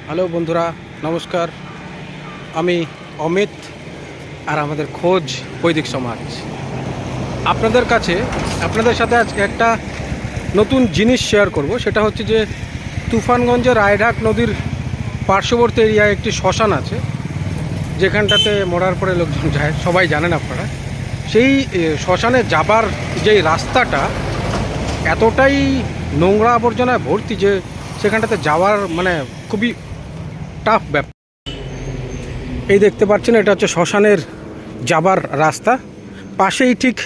Hello বন্ধুরা, নমস্কার। আমি অমিত, আর আমাদের খোঁজ বৈদিক সমাজ আপনাদের সাথে আজকে একটা নতুন জিনিস শেয়ার করব। সেটা হচ্ছে যে তুফানগঞ্জের রায়ঢাক নদীর পার্শ্ববর্তী এরিয়ায় একটি শ্মশান আছে, যেখানটাতে মরার পরে লোকজন যায়, সবাই জানেন আপনারা। সেই শ্মশানে যাবার যেই রাস্তাটা এতটাই নোংরা আবর্জনায় ভর্তি যে সেখানটাতে যাওয়ার খুবই টাফ ব্যাপার। এই দেখতে পাচ্ছেন, এটা হচ্ছে শ্মশানের যাবার রাস্তা। পাশেই ঠিক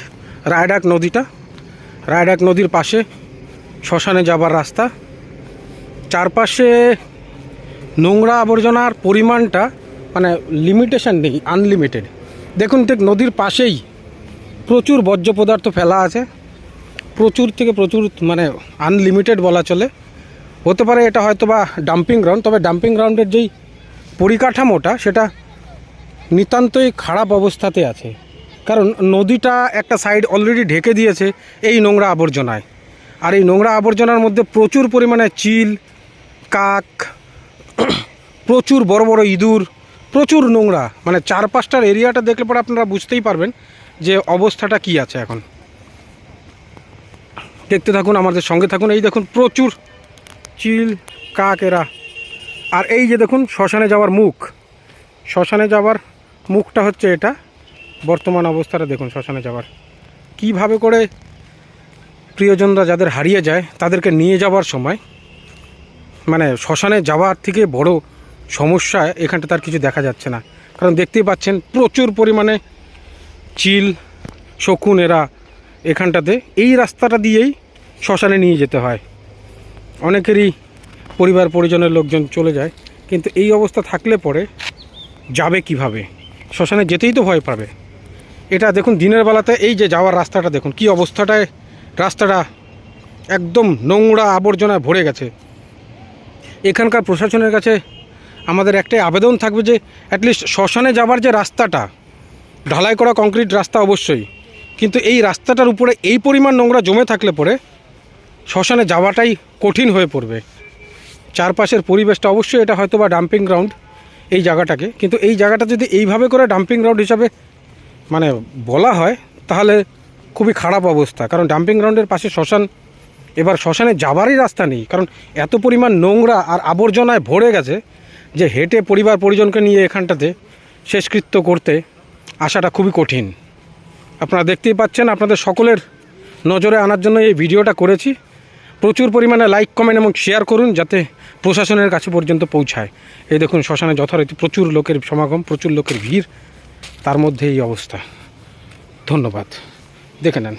রায়ডাক নদীটা, রায়ডাক নদীর পাশে শ্মশানে যাবার রাস্তা। চারপাশে নোংরা আবর্জনার পরিমাণটা লিমিটেশন নেই, আনলিমিটেড। দেখুন, ঠিক নদীর পাশেই প্রচুর বর্জ্য পদার্থ ফেলা আছে, প্রচুর থেকে প্রচুর, আনলিমিটেড বলা চলে। হতে পারে এটা হয়তো বা ডাম্পিং গ্রাউন্ড, তবে ডাম্পিং গ্রাউন্ডের যেই পরিকাঠামোটা সেটা নিতান্তই খারাপ অবস্থাতে আছে, কারণ নদীটা একটা সাইড অলরেডি ঢেকে দিয়েছে এই নোংরা আবর্জনায়। আর এই নোংরা আবর্জনার মধ্যে প্রচুর পরিমাণে চিল, কাক, প্রচুর বড় বড় ইঁদুর, প্রচুর নোংরা। চারপাশটার এরিয়াটা দেখলে পরে আপনারা বুঝতেই পারবেন যে অবস্থাটা কি আছে এখন। দেখতে থাকুন, আমাদের সঙ্গে থাকুন। এই দেখুন, প্রচুর চিল, কাক এরা। আর এই যে দেখুন শ্মশানে যাওয়ার মুখ, শ্মশানে যাওয়ার মুখটা হচ্ছে এটা। বর্তমান অবস্থাটা দেখুন শ্মশানে যাওয়ার, কিভাবে করে প্রিয়জনরা যাদের হারিয়ে যায় তাদেরকে নিয়ে যাওয়ার সময় শ্মশানে যাওয়ার থেকে বড় সমস্যা এখানটা তার কিছু দেখা যাচ্ছে না। কারণ দেখতেই পাচ্ছেন প্রচুর পরিমাণে চিল, শকুন এরা এখানটাতে। এই রাস্তাটা দিয়েই শ্মশানে নিয়ে যেতে হয়। অনেকেরই পরিবার পরিজনের লোকজন চলে যায়, কিন্তু এই অবস্থা থাকলে পরে যাবে কিভাবে? শ্মশানে যেতেই তো ভয় পাবে। এটা দেখুন দিনের বেলাতে এই যে যাওয়ার রাস্তাটা দেখুন কি অবস্থাটায়, রাস্তাটা একদম নোংরা আবর্জনায় ভরে গেছে। এখানকার প্রশাসনের কাছে আমাদের একটাই আবেদন থাকবে যে অ্যাটলিস্ট শ্মশানে যাবার যে রাস্তাটা, ঢালাই করা কংক্রিট রাস্তা অবশ্যই, কিন্তু এই রাস্তাটার উপরে এই পরিমাণ নোংরা জমে থাকলে পরে শ্মশানে যাওয়াটাই কঠিন হয়ে পড়বে। চারপাশের পরিবেশটা অবশ্যই, এটা হয়তো বা ডাম্পিং গ্রাউন্ড এই জায়গাটাকে, কিন্তু এই জায়গাটা যদি এইভাবে করে ডাম্পিং গ্রাউন্ড হিসাবে বলা হয় তাহলে খুবই খারাপ অবস্থা। কারণ ডাম্পিং গ্রাউন্ডের পাশে শ্মশান, এবার শ্মশানে যাবারই রাস্তা নেই, কারণ এত পরিমাণ নোংরা আর আবর্জনায় ভরে গেছে যে হেঁটে পরিবার পরিজনকে নিয়ে এখানটাতে শেষকৃত্য করতে আসাটা খুবই কঠিন। আপনারা দেখতেই পাচ্ছেন, আপনাদের সকলের নজরে আনার জন্য এই ভিডিওটা করেছি। প্রচুর পরিমাণে লাইক, কমেন্ট এবং শেয়ার করুন যাতে প্রশাসনের কাছে পর্যন্ত পৌঁছায়। এই দেখুন শ্মশানে যথারীতি প্রচুর লোকের সমাগম, প্রচুর লোকের ভিড়, তার মধ্যে এই অবস্থা। ধন্যবাদ, দেখে নেন।